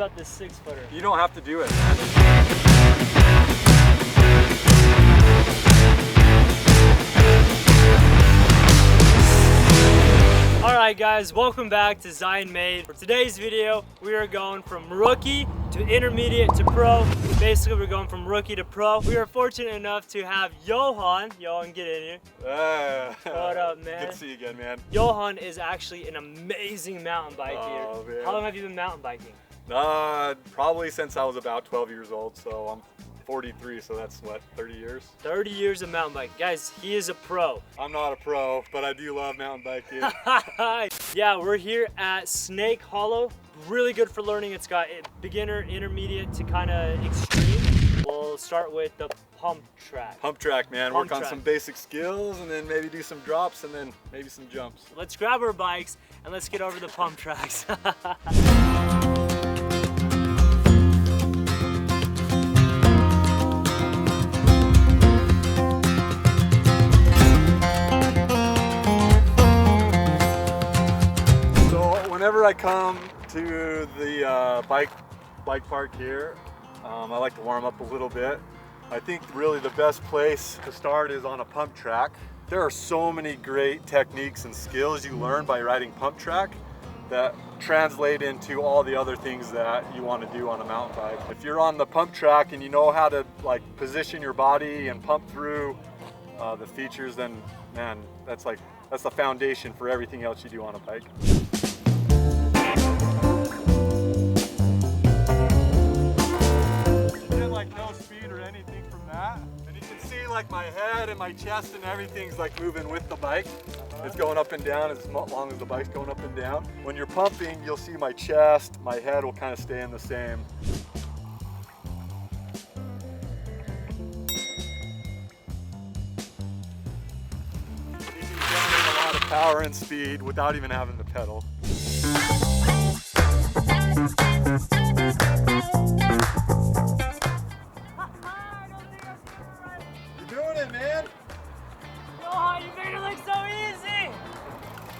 about this 6-footer? You don't have to do it. Alright guys, welcome back to Zion Made. For today's video, we are going from rookie to intermediate to pro. Basically, we're going from rookie to pro. We are fortunate enough to have Johan. Johan, get in here. What up, man? Good to see you again, man. Johan is actually an amazing mountain biker. Oh, man. How long have you been mountain biking? Probably since I was about 12 years old, so I'm 43, so that's what, 30 years? 30 years of mountain biking. Guys, he is a pro. I'm not a pro, but I do love mountain biking. Yeah, we're here at Snake Hollow. Really good for learning. It's got beginner, intermediate to kind of extreme. We'll start with the pump track. Pump track, man. Pump Work on track. some basic skills and then maybe do some drops and then maybe some jumps. Let's grab our bikes and let's get over the pump tracks. Whenever I come to the bike park here, I like to warm up a little bit. I think really the best place to start is on a pump track. There are so many great techniques and skills you learn by riding pump track that translate into all the other things that you want to do on a mountain bike. If you're on the pump track and you know how to like position your body and pump through the features, then man, that's the foundation for everything else you do on a bike. Like no speed or anything from that, and you can see like my head and my chest and everything's like moving with the bike. It's going up and down as long as the bike's going up and down. When you're pumping, you'll see my chest, my head will kind of stay in the same. You can generate a lot of power and speed without even having the pedal.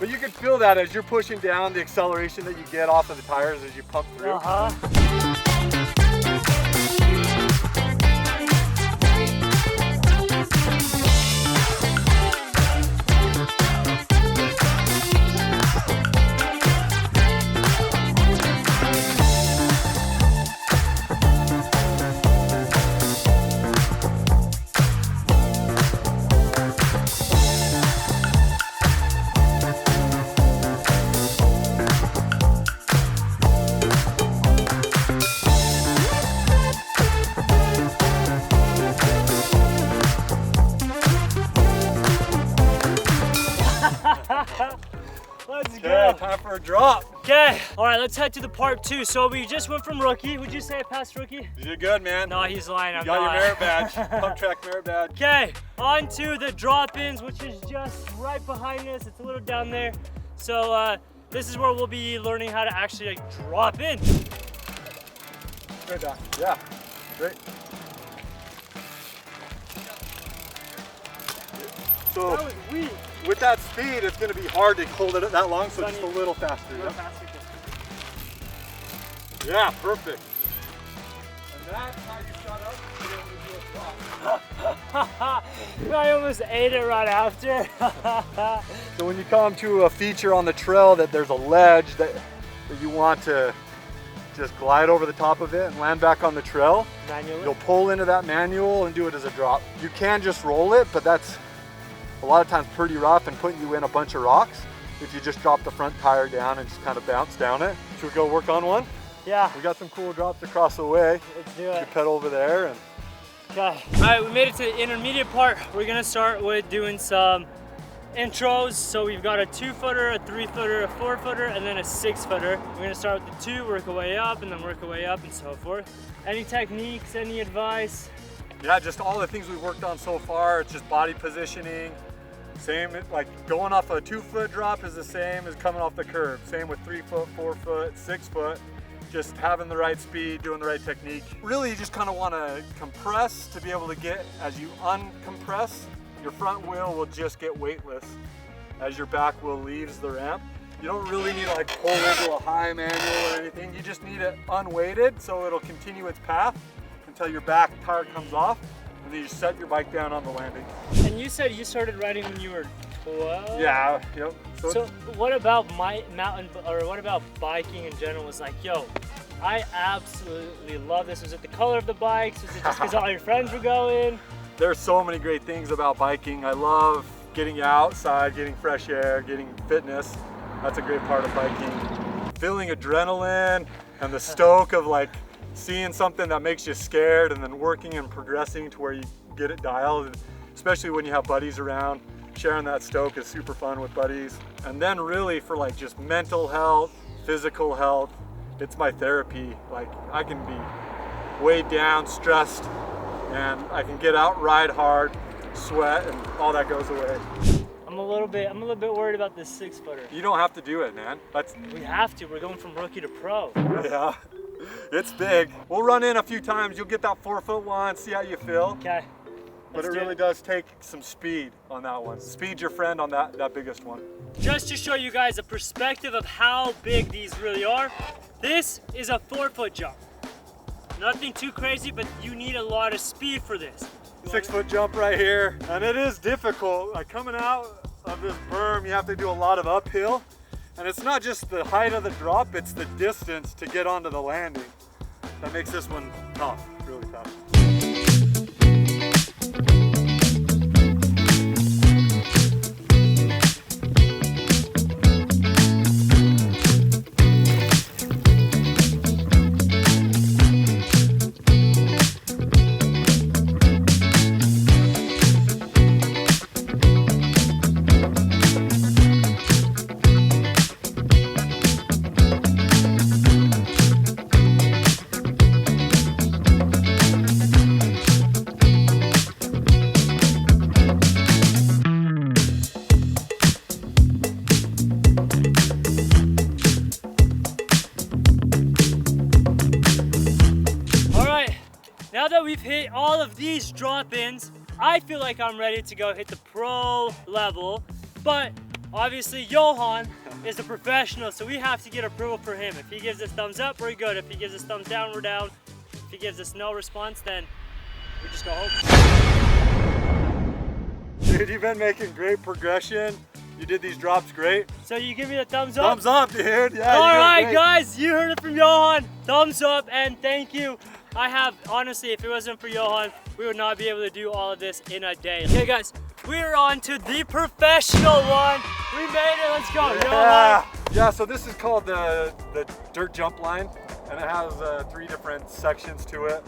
But you can feel that as you're pushing down, the acceleration that you get off of the tires as you pump through. Let's go. Okay, time for a drop. Okay, all right, let's head to the part 2. So we just went from rookie. Would you say I passed rookie? You did good, man. No, he's lying. I'm You got not. your merit badge, pump track merit badge. Okay, on to the drop-ins, which is just right behind us. It's a little down there. So this is where we'll be learning how to actually like drop in. Good, Doc. Yeah, great. So That was weak. with that speed, it's going to be hard to hold it that long, so just a little faster. A little faster. Yeah, perfect. And that's how you shut up to be able to do a drop. I almost ate it right after. So when you come to a feature on the trail that there's a ledge that you want to just glide over the top of it and land back on the trail, Manually? you'll pull into that manual and do it as a drop. You can just roll it, but that's a lot of times pretty rough and putting you in a bunch of rocks if you just drop the front tire down and just kind of bounce down it. Should we go work on one? Yeah. We got some cool drops across the way. Let's do You it. pedal over there and Okay. All right, we made it to the intermediate part. We're gonna start with doing some intros. So we've got a 2-footer, a 3-footer, a 4-footer, and then a 6-footer. We're gonna start with the 2, work our way up, and then work our way up and so forth. Any techniques, any advice? yeah, just all the things we've worked on so far. It's just body positioning. Same, like going off a 2-foot drop is the same as coming off the curb. Same with 3-foot, 4-foot, 6-foot. Just having the right speed, doing the right technique. Really, you just kind of want to compress to be able to get, as you uncompress, your front wheel will just get weightless as your back wheel leaves the ramp. You don't really need to like pull into a high manual or anything. You just need it unweighted so it'll continue its path until your back tire comes off, and then you set your bike down on the landing. And you said you started riding when you were 12? Yeah, yep. So what about what about biking in general was like, yo, I absolutely love this. Was it the color of the bikes? Was it just because all your friends were going? There's so many great things about biking. I love getting outside, getting fresh air, getting fitness. That's a great part of biking. Feeling adrenaline and the stoke of like seeing something that makes you scared and then working and progressing to where you get it dialed, especially when you have buddies around. Sharing that stoke is super fun with buddies. And then really for like just mental health, physical health, it's my therapy. Like I can be weighed down, stressed, and I can get out, ride hard, sweat, and all that goes away. I'm a little bit worried about this 6-footer. You don't have to do it, man. We have to. We're going from rookie to pro. Yeah, it's big. We'll run in a few times. You'll get that 4-foot one, see how you feel. Okay. But it really does take some speed on that one. Speed's your friend on that biggest one. Just to show you guys a perspective of how big these really are, this is a 4-foot jump. Nothing too crazy, but you need a lot of speed for this. 6-foot jump right here. And it is difficult. Like coming out of this berm, you have to do a lot of uphill. And it's not just the height of the drop, it's the distance to get onto the landing. That makes this one tough, really tough. Now that we've hit all of these drop-ins, I feel like I'm ready to go hit the pro level, but obviously Johan is a professional, so we have to get approval for him. If he gives us thumbs up, we're good. If he gives us thumbs down, we're down. If he gives us no response, then we just go home. Dude, you've been making great progression. You did these drops great. So you give me the thumbs up? Thumbs up, dude. Yeah. All right, guys, you heard it from Johan. Thumbs up and thank you. Honestly, if it wasn't for Johan, we would not be able to do all of this in a day. Okay, guys, we're on to the professional one. We made it. Let's go, Johan. Yeah. So this is called the dirt jump line, and it has 3 different sections to it.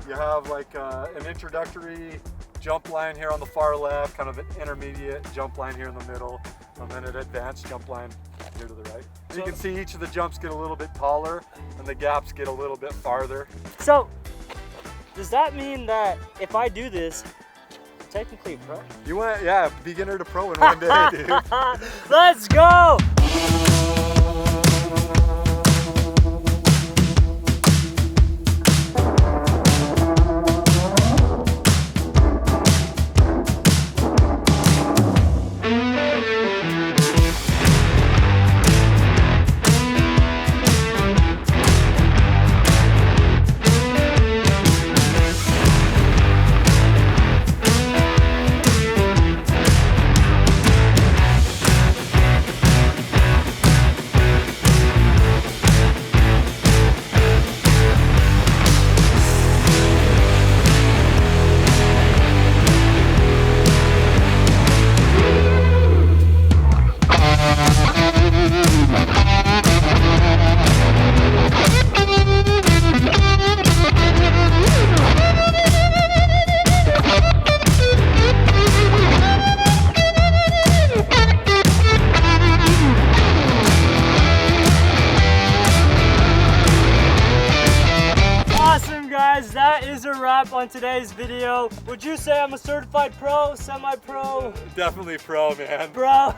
You have like an introductory jump line here on the far left, kind of an intermediate jump line here in the middle, and then an advanced jump line here to the right. So you can see each of the jumps get a little bit taller and the gaps get a little bit farther. So, does that mean that if I do this, I'm technically pro? You went, yeah, beginner to pro in one day, dude. Let's go! Guys, that is a wrap on today's video. Would you say I'm a certified pro, semi-pro? Definitely pro, man. Pro.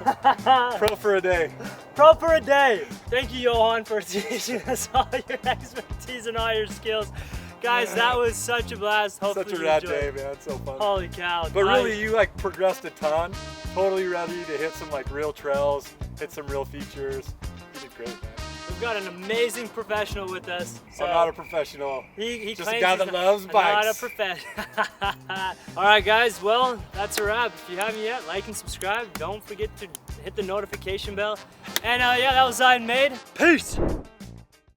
Pro for a day. Pro for a day. Thank you, Johan, for teaching us all your expertise and all your skills. Guys, that was such a blast. Hopefully such a rad day, man. So fun. Holy cow. But really, you like progressed a ton. Totally ready to hit some like real trails. hit some real features. He did great, man. We've got an amazing professional with us. So I'm not a professional. He Just a claims guy he's that loves bikes. Not a professional. All right, guys. Well, that's a wrap. If you haven't yet, like and subscribe. Don't forget to hit the notification bell. And yeah, that was Zion Made. Peace.